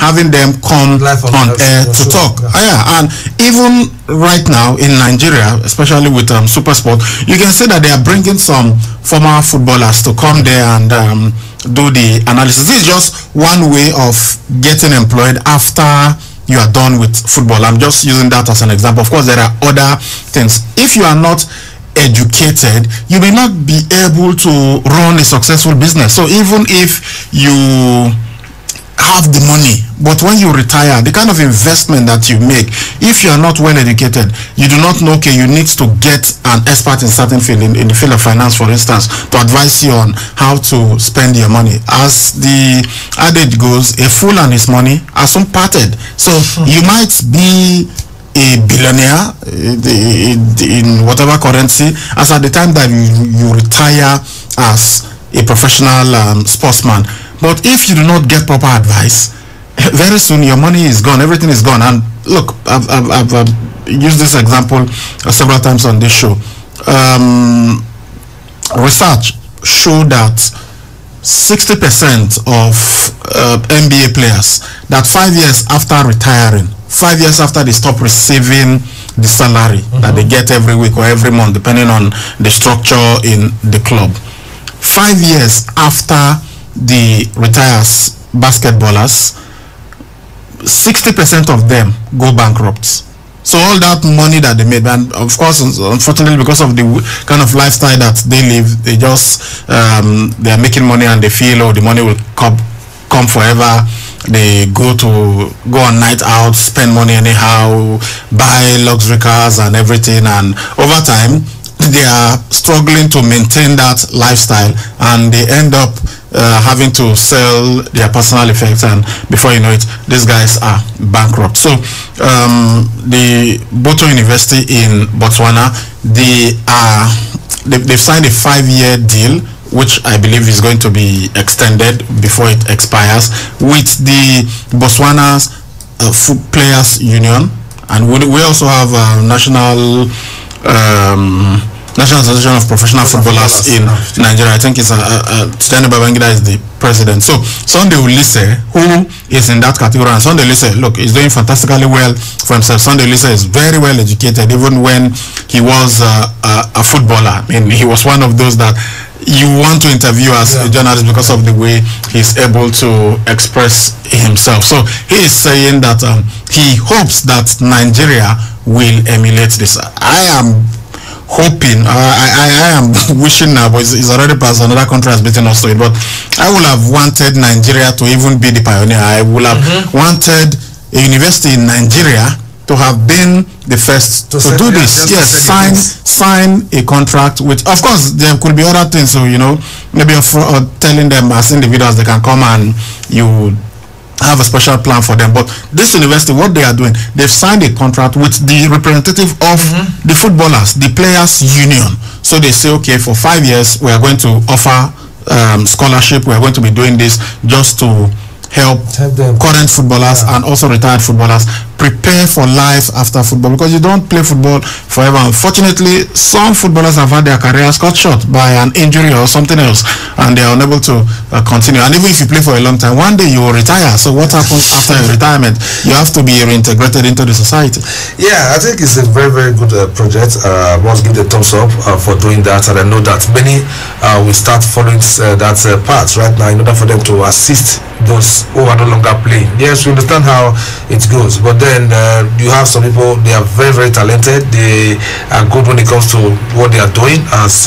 having them come on air to talk. And even right now in Nigeria, especially with Super Sport, you can see that they are bringing some former footballers to come there and do the analysis. This is just one way of getting employed after you are done with football. I'm just using that as an example. Of course, there are other things. If you are not educated, you may not be able to run a successful business. So even if you have the money, but when you retire, the kind of investment that you make, if you are not well educated, you do not know, okay, you need to get an expert in certain field, in the field of finance, for instance, to advise you on how to spend your money. As the adage goes, a fool and his money are soon parted. So you might be a billionaire in whatever currency, as at the time that you retire as a professional sportsman. But if you do not get proper advice, very soon your money is gone, everything is gone. And look, I've used this example several times on this show. Research showed that 60% of NBA players, that 5 years after retiring, 5 years after they stop receiving the salary that they get every week or every month, depending on the structure in the club, 5 years after the retires basketballers, 60% of them go bankrupt. So all that money that they made, and of course, unfortunately, because of the kind of lifestyle that they live, they just they are making money and they feel, oh, the money will come forever. They go on night out, spend money anyhow, buy luxury cars and everything, and over time they are struggling to maintain that lifestyle, and they end up having to sell their personal effects, and before you know it, these guys are bankrupt. So the Boto University in Botswana, they've signed a 5-year deal, which I believe is going to be extended before it expires, with the Botswana's Players Union, and we also have National Association of Professional Footballers in Nigeria. I think it's Tijani Babangida is the president. So Sunday Ulise, who is in that category, and Sunday Ulise, look, he's doing fantastically well for himself. Sunday Ulise is very well educated, even when he was a footballer. I mean, he was one of those that you want to interview as a journalist because of the way he's able to express himself. So he is saying that he hopes that Nigeria will emulate this. I am hoping, I am wishing now, but it's already past, another country has beaten us to it, but I would have wanted Nigeria to even be the pioneer. I would have wanted a university in Nigeria to have been the first to do this. Yes, sign a contract with, of course, there could be other things, so, you know, maybe telling them as individuals they can come and you have a special plan for them. But this university, what they are doing, they've signed a contract with the representative of the footballers, the players union. So they say, okay, for 5 years we are going to offer scholarship, we are going to be doing this just to help current footballers and also retired footballers prepare for life after football, because you don't play football forever. Unfortunately, some footballers have had their careers cut short by an injury or something else, and they are unable to continue. And even if you play for a long time, one day you will retire. So what happens after your retirement? You have to be reintegrated into the society. Yeah, I think it's a very, very good project. I must give the thumbs up for doing that, and I know that many will start following that path right now in order for them to assist those who are no longer playing. Yes, we understand how it goes, but then you have some people, they are very, very talented, they are good when it comes to what they are doing as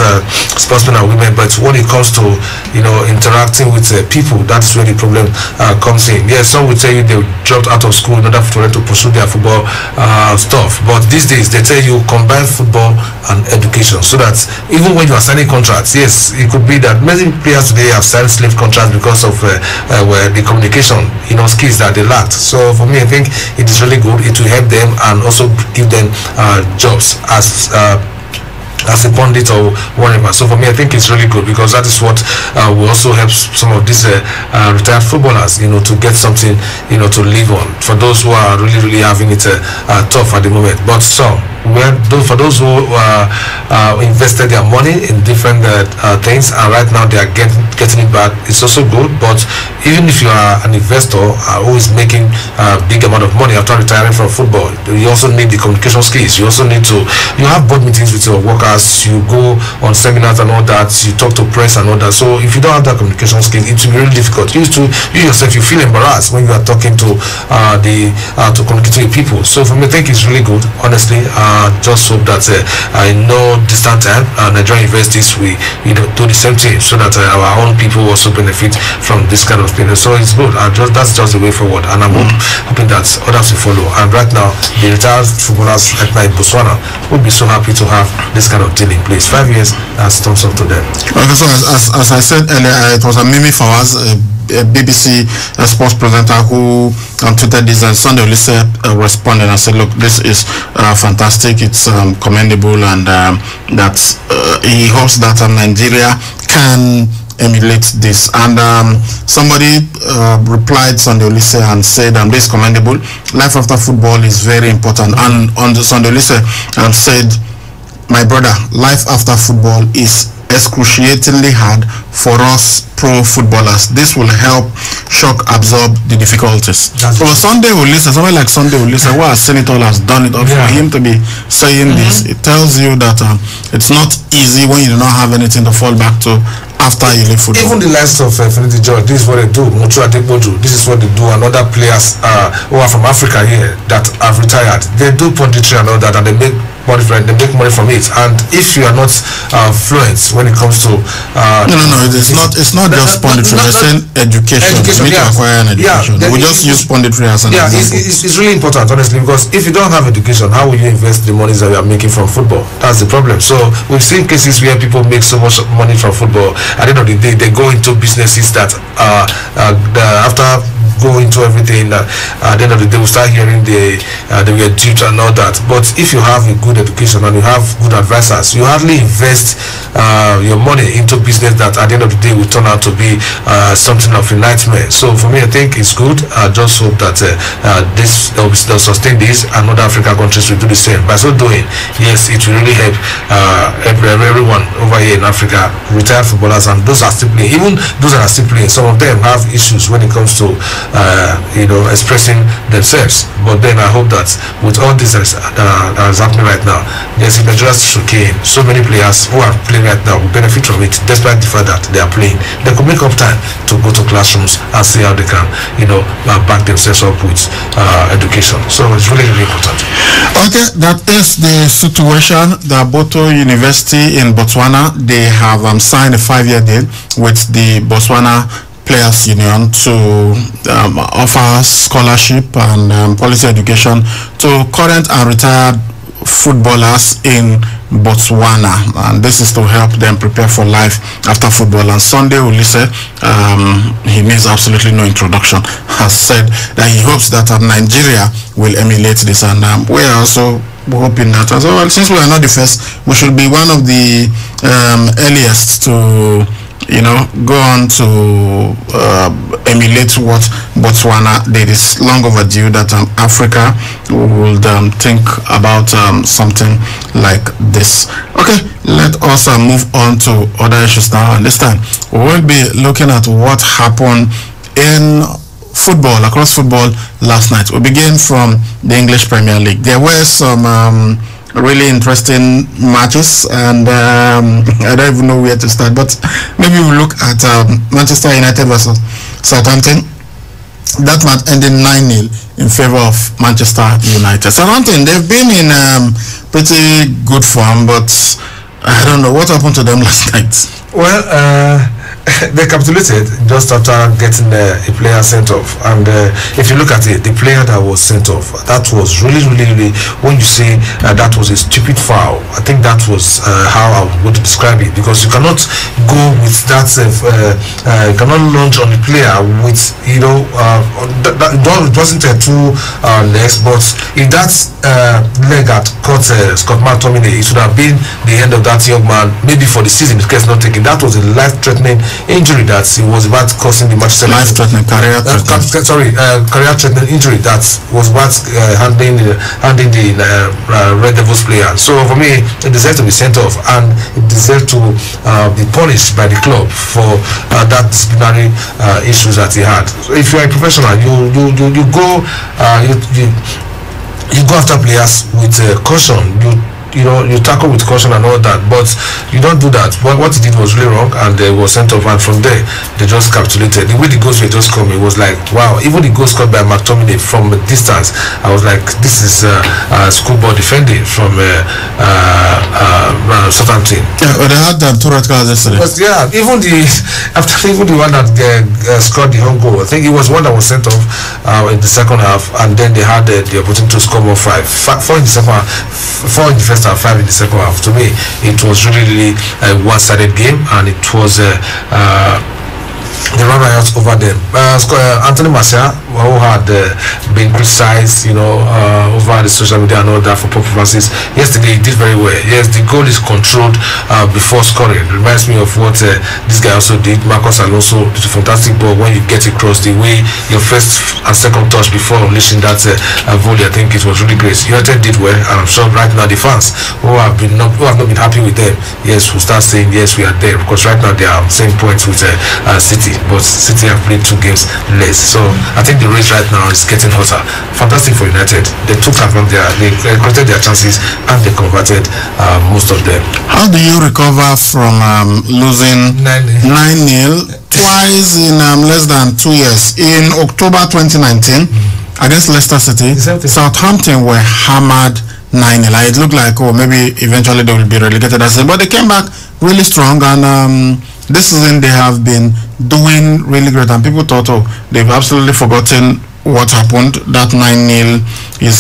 sportsmen and women, but when it comes to, you know, interacting with people, that's where the problem comes in. Yes, some will tell you they dropped out of school in order for them to pursue their football stuff, but these days they tell you combine football and education, so that even when you are signing contracts, yes, it could be that many players today have signed slave contracts because of the communication, you know, skills that they lacked. So for me, I think it is really good. It will help them and also give them jobs as a pundit or whatever. So for me, I think it's really good, because that is what will also help some of these retired footballers, you know, to get something, you know, to live on, for those who are really, really having it tough at the moment. But so for those who invested their money in different things, and right now they are getting it back, it's also good. But even if you are an investor who is making a big amount of money after retiring from football, you also need the communication skills. You also need to, you have board meetings with your workers, you go on seminars and all that, you talk to press and all that. So if you don't have that communication skills, it will be really difficult. You yourself, you feel embarrassed when you are talking to to communicate with people. So for me, I think it's really good, honestly. Just hope that in no distant time, Nigerian universities we do the same thing, so that our own people also benefit from this kind of thing. So it's good. That's just the way forward, and I'm hoping that others will follow. And right now, the retired footballers like in Botswana would be so happy to have this kind of deal in place. 5 years, that's thumbs up to them. Okay, so as I said earlier, it was a Mimi Fawaz, a BBC sports presenter, who tweeted this, and Sunday Olise responded and said, look, this is fantastic, it's commendable, and that he hopes that Nigeria can emulate this. And somebody replied, Sunday Olise, and said, this is commendable, life after football is very important. And on the Sunday Olise said, my brother, life after football is excruciatingly hard for us pro footballers. This will help shock absorb the difficulties. So Sunday Olise, someone like Sunday Olise, what a senator has done it, for him to be saying this, it tells you that it's not easy when you do not have anything to fall back to after you leave football. Even the likes of Finidi George, this is what they do. Mutu Adegboju, this is what they do. And other players who are from Africa here that have retired, they do punditry and all that, and they make money from it. And if you are not fluent when it comes to no, it's not just punditry. We're saying education. We need to acquire an education. We just use punditry as an example. It's really important, honestly, because if you don't have education, how will you invest the money that you are making from football? That's the problem. So we've seen cases where people make so much money from football. At the end of the day, they go into businesses that after go into everything, at the end of the day we start hearing they were duped and all that. But if you have a good education and you have good advisors, you hardly invest your money into business that at the end of the day will turn out to be something of a nightmare. So for me, I think it's good. I just hope that they'll sustain this, and other African countries will do the same. By so doing, yes, it will really help everyone over here in Africa, retired footballers, and those are still playing. Even those that are still playing, some of them have issues when it comes to expressing themselves. But then I hope that with all this that is happening right now, there's a Nigeria's chicane. So many players who are playing right now will benefit from it, despite the fact that they are playing. They could make up time to go to classrooms and see how they can, back themselves up with education. So it's really, really important. Okay, that is the situation. The Boto University in Botswana, they have signed a 5-year deal with the Botswana Players Union to offer scholarship and policy education to current and retired footballers in Botswana, and this is to help them prepare for life after football. And Sunday Olise, he needs absolutely no introduction, has said that he hopes that Nigeria will emulate this, and we are also hoping that as well. Since we are not the first, we should be one of the earliest to go on to emulate what Botswana did. It's long overdue that Africa would think about something like this. Okay, let us move on to other issues now. And this time, we will be looking at what happened in football, across football last night. We begin from the English Premier League. There were some really interesting matches, and I don't even know where to start, but maybe we'll look at Manchester United versus Southampton. That match ended 9-0 in favor of Manchester United. Southampton, they've been in pretty good form, but I don't know what happened to them last night. Well, they capitulated just after getting a player sent off, and if you look at it, the player that was sent off, that was really, when you say that was a stupid foul, I think that was how I would describe it, because you cannot go with that you cannot launch on the player with it wasn't a two legs, but if that leg had caught Scott McTominay, it should have been the end of that young man, maybe for the season, because not taken. That was a life-threatening injury that he was about causing the Manchester life-threatening, career-threatening injury that was about handing the Red Devils player. So for me, it deserves to be sent off, and it deserves to be punished by the club for that disciplinary issues that he had. So if you are a professional, you go after players with caution. You tackle with caution and all that, but you don't do that. What he did was really wrong, and they were sent off, and from there they just capitulated. The way the goals were just coming was like, wow. Even the goal scored by McTominay from a distance, I was like, this is schoolboy defending from Southampton. Yeah, but they had 2 red cards yesterday. But yeah, even the one that scored the home goal, I think it was one that was sent off in the second half, and then they had the opportunity to score more 4 in the second half, 4 in the first half, 5 in the second half. To me, it was really a one-sided game, and it was the run riots over them. Anthony Martial, who had been criticized, over the social media and all that for poor performances, yesterday he did very well. Yes, the goal is controlled before scoring. It reminds me of what this guy also did. Marcos Alonso did a fantastic ball when you get across the way, your first and second touch before unleashing that volley. I think it was really great. United did well, and I'm sure right now the fans who have not been happy with them, yes, will start saying yes, we are there, because right now they are same points with City. But City have played 2 games less, so I think the race right now is getting hotter. Fantastic for United. They created their chances, and they converted most of them. How do you recover from losing 9-0 twice in less than 2 years? In October 2019 against Leicester City, Southampton were hammered 9-0. It looked like, maybe eventually they will be relegated, but they came back really strong, and this season they have been doing really great, and people thought, they've absolutely forgotten what happened. That 9-0 is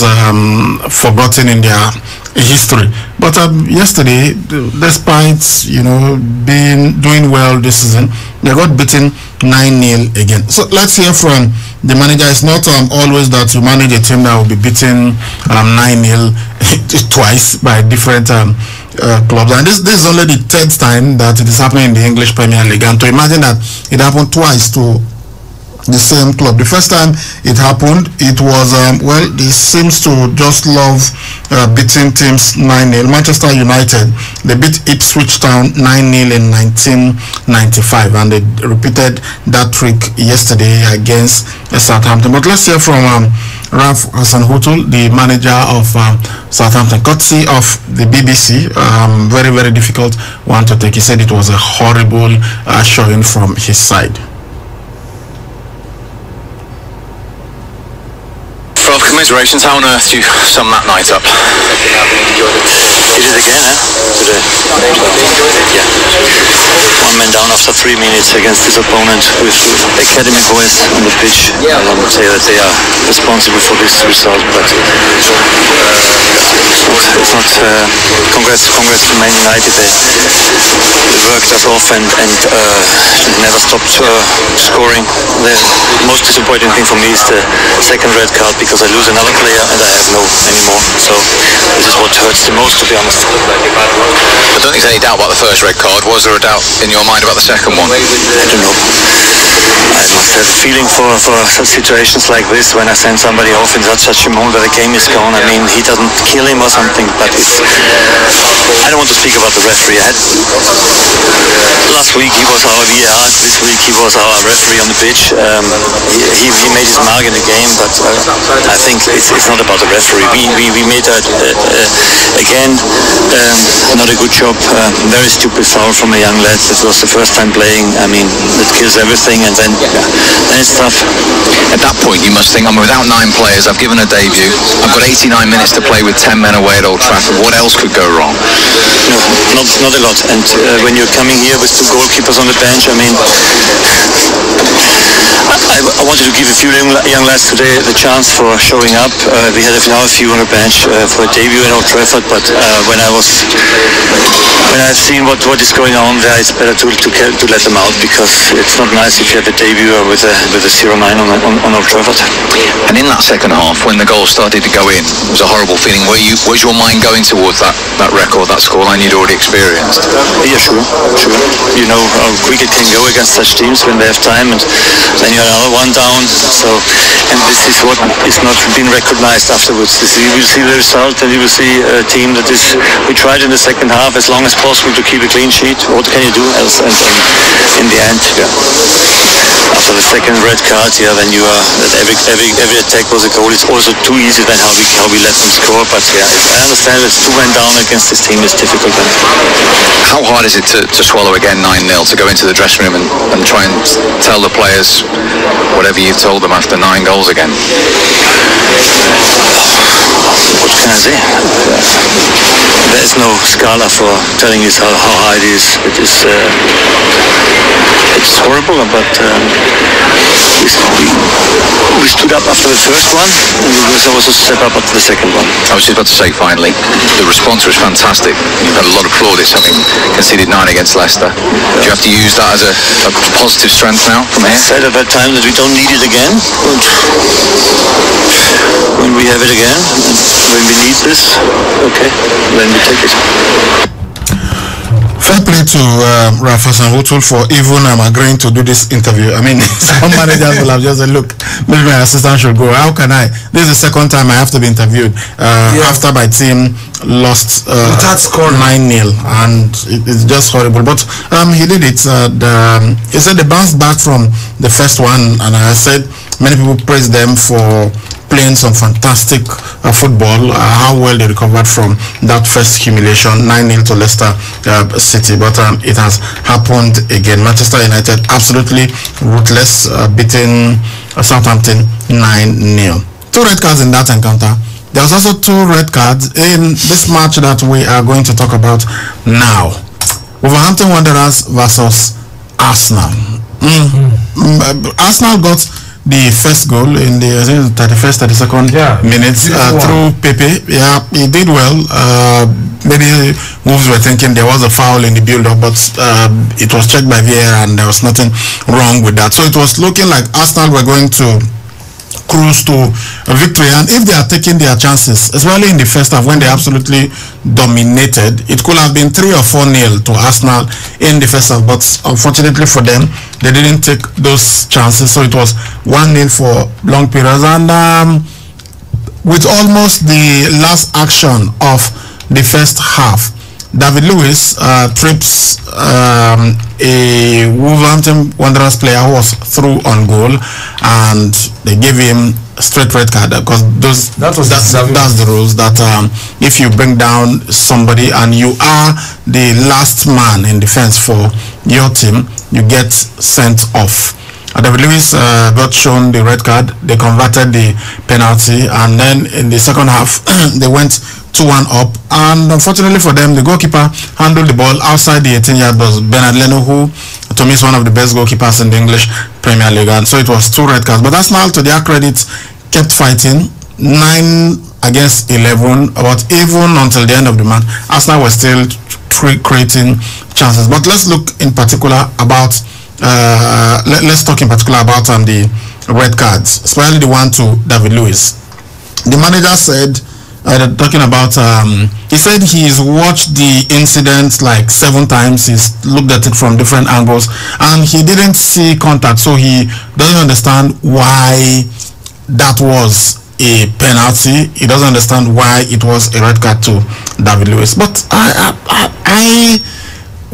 forgotten in their history. But yesterday, despite doing well this season, they got beaten 9-0 again. So let's hear from the manager. It's not always that you manage a team that will be beaten 9-0 twice by different clubs, and this is only the 3rd time that it is happening in the English Premier League. And to imagine that it happened twice to the same club. The first time it happened, it was he seems to just love beating teams 9-0. Manchester United, they beat Ipswich Town 9-0 in 1995, and they repeated that trick yesterday against Southampton. But let's hear from Ralph Hasenhuttl, the manager of Southampton, courtesy of the BBC. Very, very difficult one to take. He said it was a horrible showing from his side. Well, commiserations. How on earth do you sum that night up? Did it again, today. Yeah. 1 man down after 3 minutes against this opponent with academy boys on the pitch. I would say that they are responsible for this result, but it's not. Congrats to Man United. They worked us off and never stopped scoring. The most disappointing thing for me is the second red card, because I lose another player and I have no anymore. So this is what hurts the most, to be honest. I don't think there's any doubt about the first red card. Was there a doubt in your mind about the second one? I don't know. I must have a feeling for such situations like this, when I send somebody off in such a moment where the game is gone. I mean, he doesn't kill him or something, but I don't want to speak about the referee. Last week he was our VAR, this week he was our referee on the pitch. He made his mark in the game, but I think it's not about the referee. We made again not a good job. Very stupid foul from a young lad. It was the first time playing. I mean, it kills everything, and then it's tough. At that point you must think, I'm without 9 players, I've given a debut, I've got 89 minutes to play with 10 men away at Old Trafford. What else could go wrong? No, not a lot. And when you're coming here with 2 goalkeepers on the bench, I mean, I wanted to give a few young lads today the chance for showing up. We had now a few on the bench for a debut in Old Trafford, but when I've seen what is going on there, it's better to let them out, because it's not nice if you have a debut with a 0-9 on Old Trafford. And in that second half, when the goal started to go in, it was a horrible feeling. Was your mind going towards that record, that scoreline you'd already experienced? Yeah, sure. You know how quick it can go against such teams when they have time, and then you're another one down. So, and this is what is not being recognized afterwards. You will see the result, and you will see a team that is. We tried in the second half as long as possible to keep a clean sheet. What can you do else? And in the end, after the second red card, when you are that every attack was a goal, it's also too easy then how we let them score. But I understand it's 2 men down against this team is difficult. How hard is it to swallow again 9-0, to go into the dressing room and try and tell the players whatever you told them after 9 goals again? What can I say? There is no scala for telling us how high it is. It's horrible, but we stood up after the first one, and we will also step up after the second one. I was just about to say, finally, the response was fantastic. You've had a lot of plaudits having conceded 9 against Leicester. Do you have to use that as a positive strength now from here? I said at that time that we don't need it again, but when we have it again, when we need this, okay, then we take it. Fair play to Ralph Hasenhuttl for even agreeing to do this interview. I mean, some managers will have just said, look, maybe my assistant should go. How can I? This is the second time I have to be interviewed after my team lost 9-0, and it's just horrible. But he did it. He said they bounced back from the first one, and I said many people praised them for playing some fantastic football, how well they recovered from that first humiliation, 9-0 to Leicester City. But it has happened again. Manchester United absolutely ruthless, beating Southampton 9-0. 2 red cards in that encounter. There was also 2 red cards in this match that we are going to talk about now. Wolverhampton Wanderers versus Arsenal. Arsenal got the first goal in the 31st, 32nd minutes through Pepe. Yeah, he did well. Maybe Wolves were thinking there was a foul in the build-up, but it was checked by VAR and there was nothing wrong with that. So it was looking like Arsenal were going to cruise to a victory, and if they are taking their chances, especially in the first half when they absolutely dominated, it could have been 3 or 4-0 to Arsenal in the first half, but unfortunately for them, they didn't take those chances, so it was 1-0 for long periods. And with almost the last action of the first half, David Lewis trips a Wolverhampton Wanderers player who was through on goal, and they gave him a straight red card, because that's the rules, that if you bring down somebody and you are the last man in defense for your team, you get sent off. David Lewis got shown the red card. They converted the penalty, and then in the second half they went 2-1 up, and unfortunately for them, the goalkeeper handled the ball outside the 18-yard box. Bernard Leno, who to me is one of the best goalkeepers in the English Premier League, and so it was 2 red cards. But Arsenal, to their credit, kept fighting. 9 against 11, but even until the end of the match, Arsenal were still creating chances. But let's look in particular about let's talk in particular about the red cards, especially the one to David Lewis. The manager said, talking about, he said he's watched the incident like 7 times. He's looked at it from different angles, and he didn't see contact, so he doesn't understand why that was a penalty. He doesn't understand why it was a red card to David Lewis. But I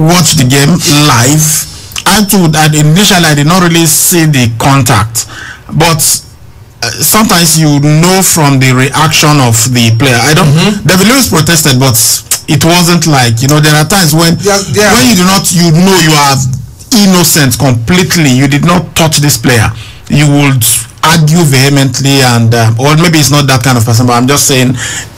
watched the game live. Initially I did not really see the contact, but sometimes you know from the reaction of the player. David Lewis protested, but it wasn't like, there are times when when you do not, you are innocent completely. You did not touch this player. You would argue vehemently, and or maybe it's not that kind of person, but I'm just saying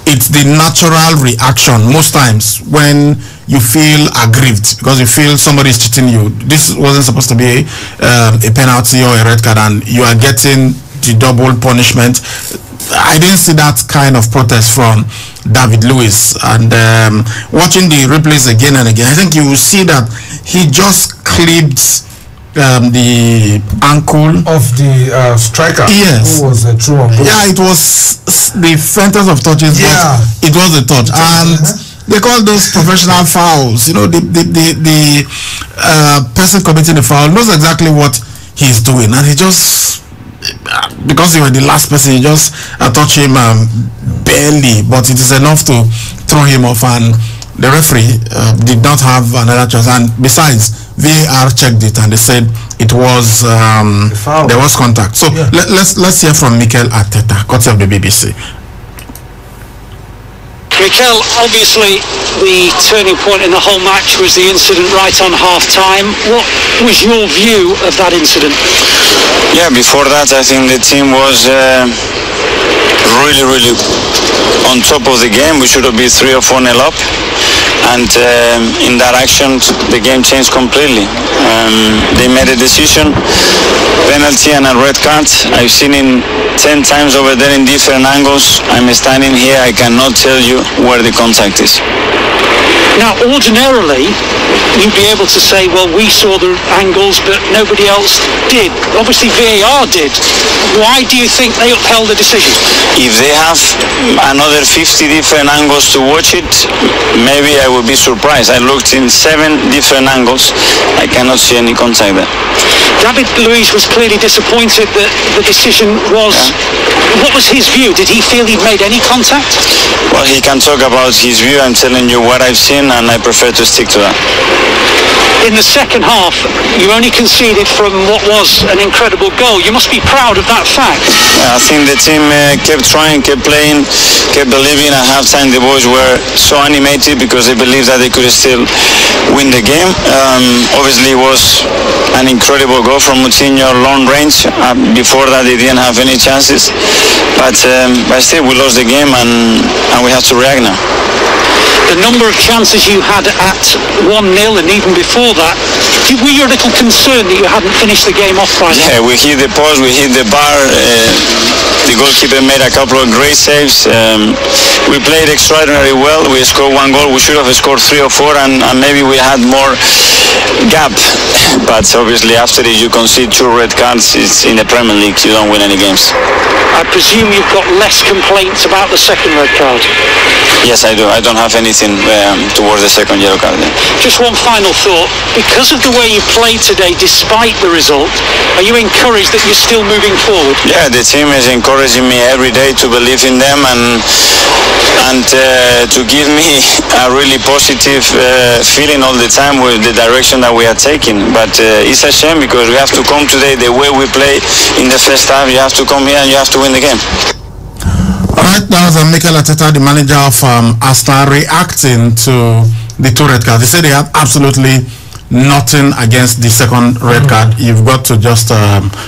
it's the natural reaction most times when you feel aggrieved because you feel somebody is cheating you. This wasn't supposed to be a penalty or a red card, and you are getting the double punishment. I didn't see that kind of protest from David Luiz, and watching the replays again and again, I think you will see that he just clipped the ankle of the striker. Yes, who was a true on goal. Yeah, it was the faintest of touches. Yeah, but it was a touch, and they call those professional fouls. You know, the person committing the foul knows exactly what he's doing, and he just, because you were the last person, you just touch him barely, but it is enough to throw him off, and the referee did not have another choice. And besides, VAR checked it and they said it was there was contact. So let's hear from Mikel Arteta, courtesy of the BBC. Mikel, obviously the turning point in the whole match was the incident right on half-time. What was your view of that incident? Yeah, before that I think the team was really on top of the game. We should have been 3 or 4-0 up, and in that action the game changed completely. They made a decision, penalty and a red card. I've seen it 10 times over there in different angles. I'm standing here, I cannot tell you where the contact is. Now, ordinarily, you'd be able to say, well, we saw the angles, but nobody else did. Obviously, VAR did. Why do you think they upheld the decision? If they have another 50 different angles to watch it, maybe I would be surprised. I looked in 7 different angles. I cannot see any contact there. David Luiz was clearly disappointed that the decision was... Yeah. What was his view? Did he feel he'd made any contact? Well, he can talk about his view. I'm telling you what I've seen, and I prefer to stick to that. In the second half, you only conceded from what was an incredible goal. You must be proud of that fact. Yeah, I think the team kept trying, kept playing, kept believing. At halftime, the boys were so animated because they believed that they could still win the game. Obviously, it was an incredible goal from Moutinho, long range. Before that, they didn't have any chances. But still, we lost the game, and we have to react now. The number of chances you had at 1-0 and even before that, were you a little concerned that you hadn't finished the game off by now? Yeah, we hit the post, we hit the bar. The goalkeeper made a couple of great saves. We played extraordinarily well. We scored 1 goal. We should have scored 3 or 4, and maybe we had more gap. But obviously, after you concede 2 red cards, it's in the Premier League, you don't win any games. I presume you've got less complaints about the second red card? Yes, I do. I don't have anything towards the second yellow card. Just one final thought. Because of the way you played today, despite the result, are you encouraged that you're still moving forward? Yeah, the team is encouraging me every day to believe in them and to give me a really positive feeling all the time with the direction that we are taking. But it's a shame because we have to come today the way we play in the first half. You have to come here and you have to win the game. Alright, that was Mikel Arteta, the manager of Arsenal, reacting to the 2 red cards. He said he had absolutely nothing against the second red card. You've got to just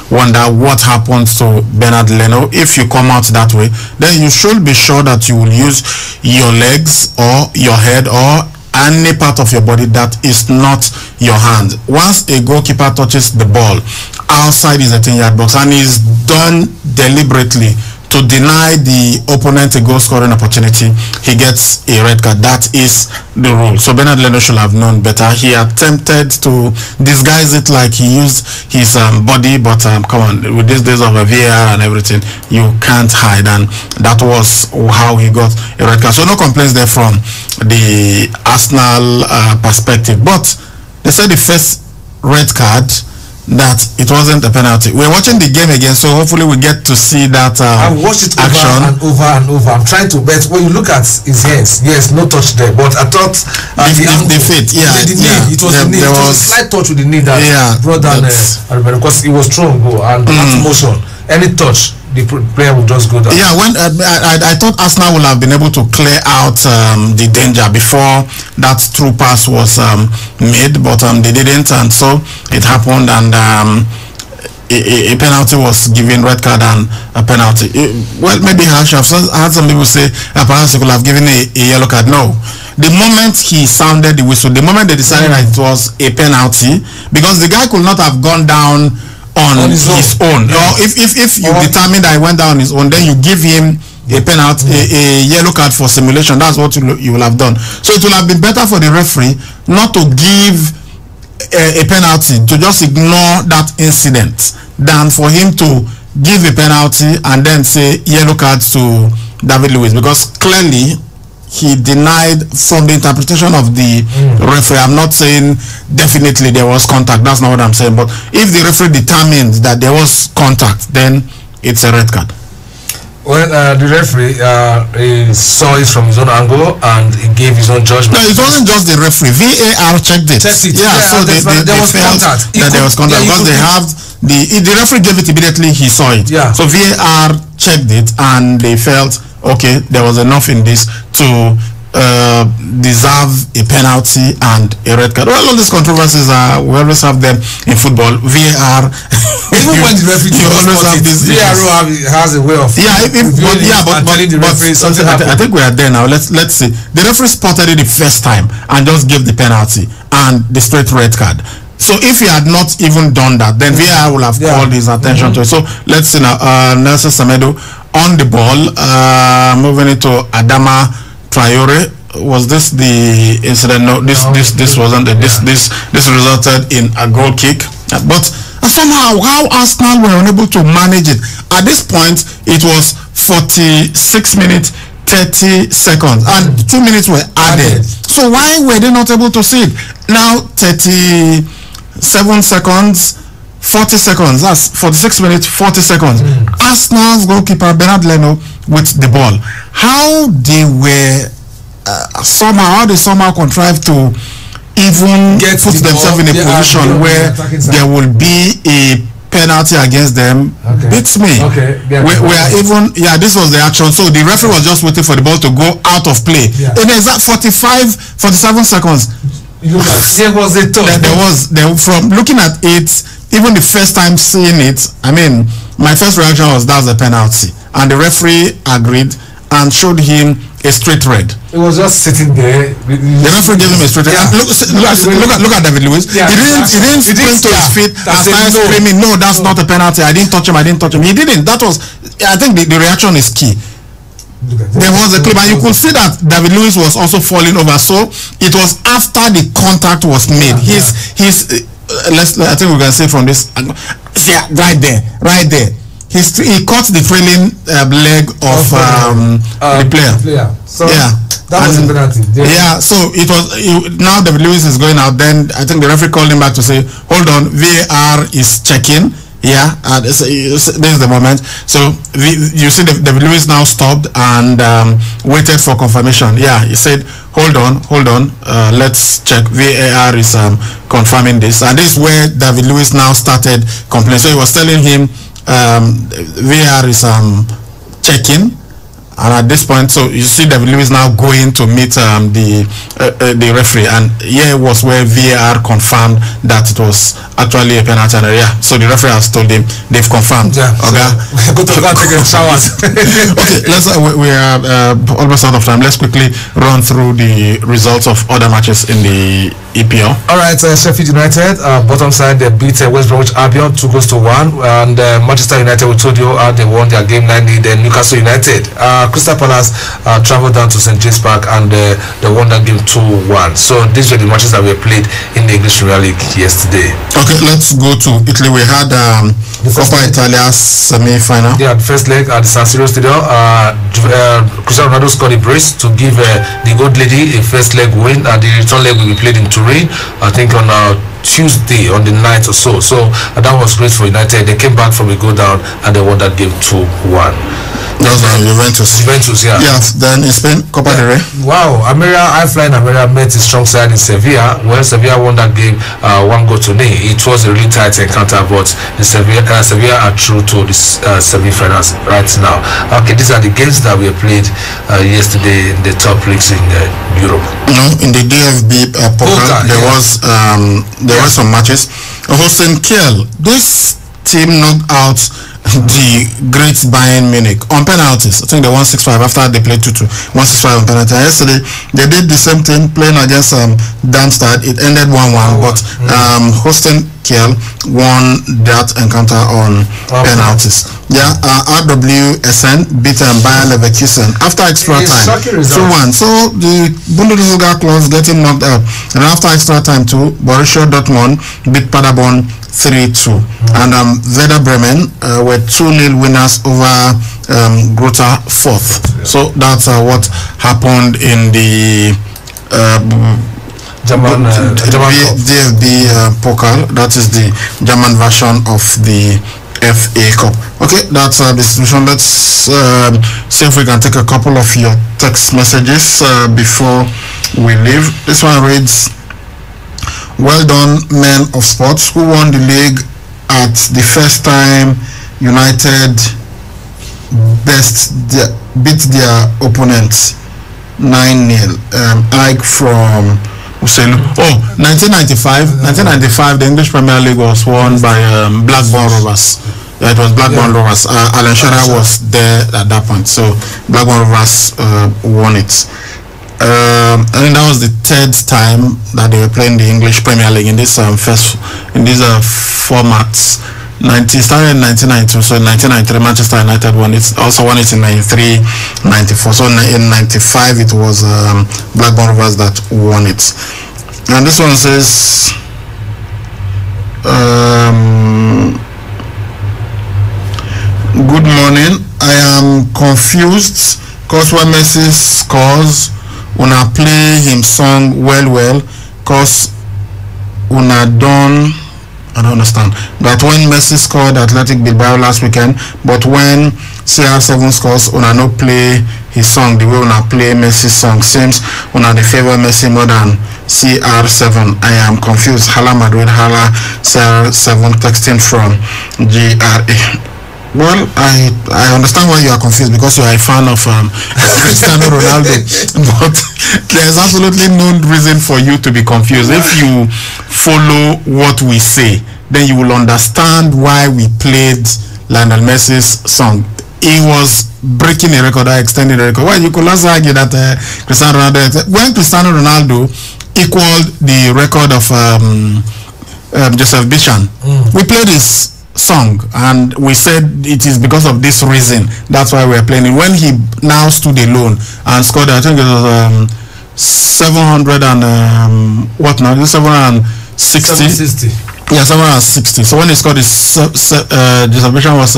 wonder what happens to Bernard Leno. If you come out that way, then you should be sure that you will use your legs or your head or any part of your body that is not your hand. Once a goalkeeper touches the ball outside his 18-yard box and is done deliberately to deny the opponent a goal scoring opportunity, he gets a red card. That is the rule. So Bernard Leno should have known better. He attempted to disguise it like he used his body, but come on, with these days of a VAR and everything, you can't hide, and that was how he got a red card. So no complaints there from the Arsenal perspective, but they said the first red card that it wasn't a penalty. We're watching the game again, so hopefully we get to see that I've watched it over and over. I'm trying to bet. When you look at his hands, yes, no touch there, but I thought the feet, the knee, it was the knee. It was a slight touch with the knee that brought down because it was strong goal and that motion. Any touch, the player will just go down. Yeah, when I thought Arsenal would have been able to clear out the danger before that through pass was made, but they didn't, and so it happened. And a penalty was given, red card and a penalty. Well, maybe I have had some people say perhaps he could have given a yellow card. No. The moment he sounded the whistle, the moment they decided that it was a penalty, because the guy could not have gone down on his own. Or if you determine that he went down on his own, then you give him a penalty, a yellow card for simulation. That's what you will have done. So it will have been better for the referee not to give a penalty, to just ignore that incident, than for him to give a penalty and then say yellow card to David Luiz, because clearly he denied, from the interpretation of the referee. I'm not saying definitely there was contact, that's not what I'm saying, but if the referee determines that there was contact, then it's a red card. Well, the referee he saw it from his own angle and he gave his own judgment. No, it wasn't just the referee. VAR checked it. Yeah, so they felt that there was contact, because they have the referee gave it immediately he saw it. Yeah. So VAR checked it and they felt, okay, there was enough in this to deserve a penalty and a red card. Well, all these controversies we always have them in football. VAR, even when the referee always have this. VAR has a way of I think we are there now. Let's see. The referee spotted it the first time and just gave the penalty and the straight red card. So if he had not even done that, then VAR will have called his attention to it. So let's see now. Nelson Semedo on the ball, moving into Adama Traore. Was this the incident? No, this wasn't it. This resulted in a goal kick. But somehow, how Arsenal were unable to manage it. At this point, it was 46 minutes 30 seconds and 2 minutes were added. So why were they not able to see it? Now 37 seconds, 40 seconds. That's 46 minutes, 40 seconds. Arsenal's goalkeeper Bernard Leno with the ball. How they were somehow contrived to even put themselves in a position where there will be a penalty against them beats me. We are even this was the action. So the referee was just waiting for the ball to go out of play. In exact 47 seconds. There was a touch. There from looking at it, even the first time seeing it, I mean, my first reaction was that's a penalty, and the referee agreed and showed him a straight red. It was just sitting there. The referee gave him a straight red. Look at David Luiz. He didn't sprint to his feet and started screaming, "No, that's not a penalty. I didn't touch him. He didn't. That was, I think the reaction is key. There was a clip and you could see that David Luiz was also falling over. So it was after the contact was made. I think we can say from this, right there. He caught the trailing leg of the player. So that was a penalty. So it was. Now David Luiz is going out. Then I think the referee called him back to say, "Hold on, VAR is checking." This is the moment. So you see David Luiz now stopped and waited for confirmation. He said, hold on, let's check. VAR is confirming this, and this is where David Luiz now started complaining. So he was telling him VAR is checking, and at this point, so you see David Luiz now going to meet the referee, and here was where VAR confirmed that it was actually a penalty. So the referee has told him they've confirmed. Go take a shower. Okay, we are almost out of time. Let's quickly run through the results of other matches in the EPL. All right, Sheffield United, bottom side, they beat West Bromwich Albion 2-1, and Manchester United, we told you, they won their game 9-0. Then Newcastle United, Crystal Palace traveled down to St. James Park and they won that game 2-1. So these were the matches that were played in the English Premier League yesterday. Okay, let's go to Italy. We had Coppa Italia semi-final. The first leg at the San Siro Stadium. Cristiano Ronaldo scored a brace to give the Gold Lady a first leg win, and the return leg will be played in Turin, I think on Tuesday on the 9th or so. So that was great for United. They came back from a go down and they won that game 2-1. That was Juventus. Then in Spain, Copa del Rey. Wow, high-flying Almeria met a strong side in Sevilla. Well, Sevilla won that game 1-0. It was a really tight encounter, but Sevilla are through to the semi-finals right now. Okay, these are the games that were played yesterday in the top leagues in Europe. No, in the DFB Pokal, there were some matches. Hossein Kiel, this team knocked out the great Bayern Munich on penalties. I think they won 6-5 after they played 2-2. 1-6-5 on penalty. And yesterday they did the same thing playing against Darmstadt. It ended 1-1, but hosting Kiel won that encounter on penalties. Yeah, RWSN beat Bayer Leverkusen after extra time 2-1. So the Bundesliga clubs getting knocked out, and after extra time too, Borussia Dortmund beat Paderborn 3-2, and Werder Bremen were 2-0 winners over Greuther Fürth. So that's what happened in the German DFB Pokal. That is the German version of the FA Cup. Okay, that's the solution. Let's see if we can take a couple of your text messages before we leave. This one reads, "Well done, men of sports who won the league at the first time United beat their opponents 9-0. Ike from Uselu. 1995, the English Premier League was won by Blackburn Rovers. Yeah, it was Blackburn Rovers. Alan Shearer was there at that point, so Blackburn Rovers won it. I think that was the third time that they were playing the English Premier League in this formats. Started in 1992, so in 1993 Manchester United won it. Also won it in 93, 94. So in 95 it was Blackburn Rovers that won it. And this one says, "Good morning. I am confused because when Messi scores, una play him song well, cause una done." I don't understand that when Messi scored Athletic Bilbao last weekend, but when CR7 scores, una no play his song the way una play Messi's song. Seems una the favor Messi more than CR7. I am confused. Hala Madrid, hala CR7, texting from GRA. Well, I understand why you are confused, because you are a fan of Cristiano Ronaldo, but there is absolutely no reason for you to be confused. If you follow what we say, then you will understand why we played Lionel Messi's song. He was breaking a record or extending a record. Well, you could also argue that Cristiano Ronaldo, when Cristiano Ronaldo equaled the record of Joseph Bichan, we played his song and we said it is because of this reason, that's why we're playing it. When he now stood alone and scored, I think it was 700 and 760. Yeah, 760. So when he scored his Joseph Bichan was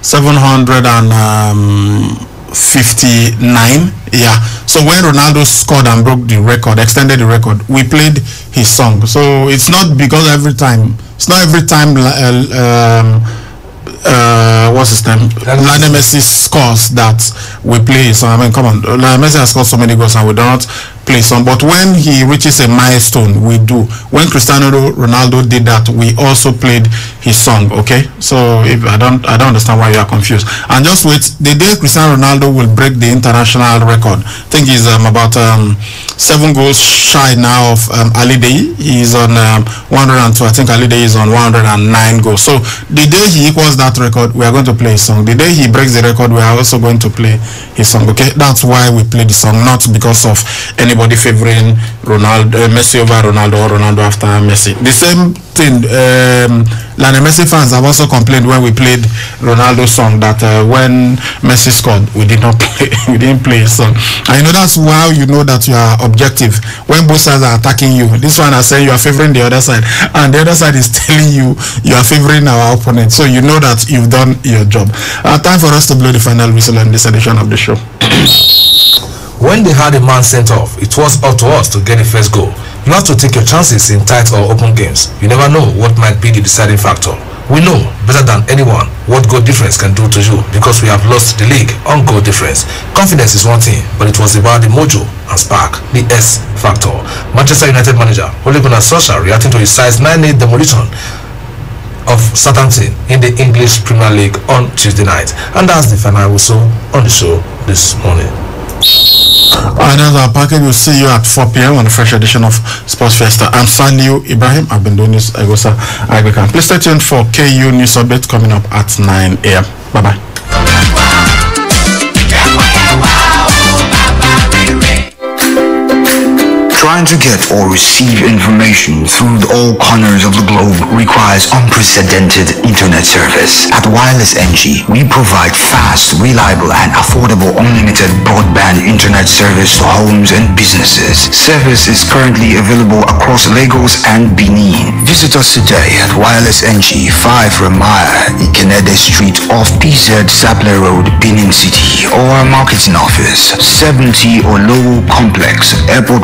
759. Yeah. So when Ronaldo scored and broke the record, extended the record, we played his song. So it's not because every time. It's not every time. What's his name? Lionel Messi scores that we play his song. I mean, come on. Lionel Messi has scored so many goals and we don't play some. But when he reaches a milestone, we do. When Cristiano Ronaldo did that, we also played his song. Okay, so if I don't understand why you are confused. And just wait, the day Cristiano Ronaldo will break the international record. I think he's about 7 goals shy now of Ali Day. He's on 102. I think Ali Day is on 109 goals. So the day he equals that record, we are going to play his song. The day he breaks the record, we are also going to play his song. Okay, that's why we play the song, not because of anybody favoring Ronaldo, Messi over Ronaldo, or Ronaldo after Messi. The same thing. Lionel Messi fans have also complained when we played Ronaldo's song that when Messi scored, we did not play. We didn't play his song. And you know that's how you know that you are objective. When both sides are attacking you, this one is saying you are favoring the other side, and the other side is telling you you are favoring our opponent. So you know that you've done your job. Time for us to blow the final whistle on this edition of the show. When they had a man sent off, it was up to us to get the first goal. You have to take your chances in tight or open games. You never know what might be the deciding factor. We know better than anyone what goal difference can do to you, because we have lost the league on goal difference. Confidence is one thing, but it was about the mojo and spark, the S factor. Manchester United manager Ole Gunnar Solskjaer reacting to his side's 9-8 demolition of Southampton in the English Premier League on Tuesday night. And that's the final whistle on the show this morning. Another package will see you at 4 p.m. on a fresh edition of Sports Fiesta. I'm Saliu Ibrahim. I've been doing this Egosa Agrican. Please stay tuned for KU News Update coming up at 9 a.m. Bye-bye. Trying to get or receive information through all corners of the globe requires unprecedented internet service. At Wireless NG, we provide fast, reliable, and affordable unlimited broadband internet service to homes and businesses. Service is currently available across Lagos and Benin. Visit us today at Wireless NG, 5 Ramaya, Ikenede Street off PZ Sapler Road, Benin City, or our marketing office, 70 Olowo Complex, Airport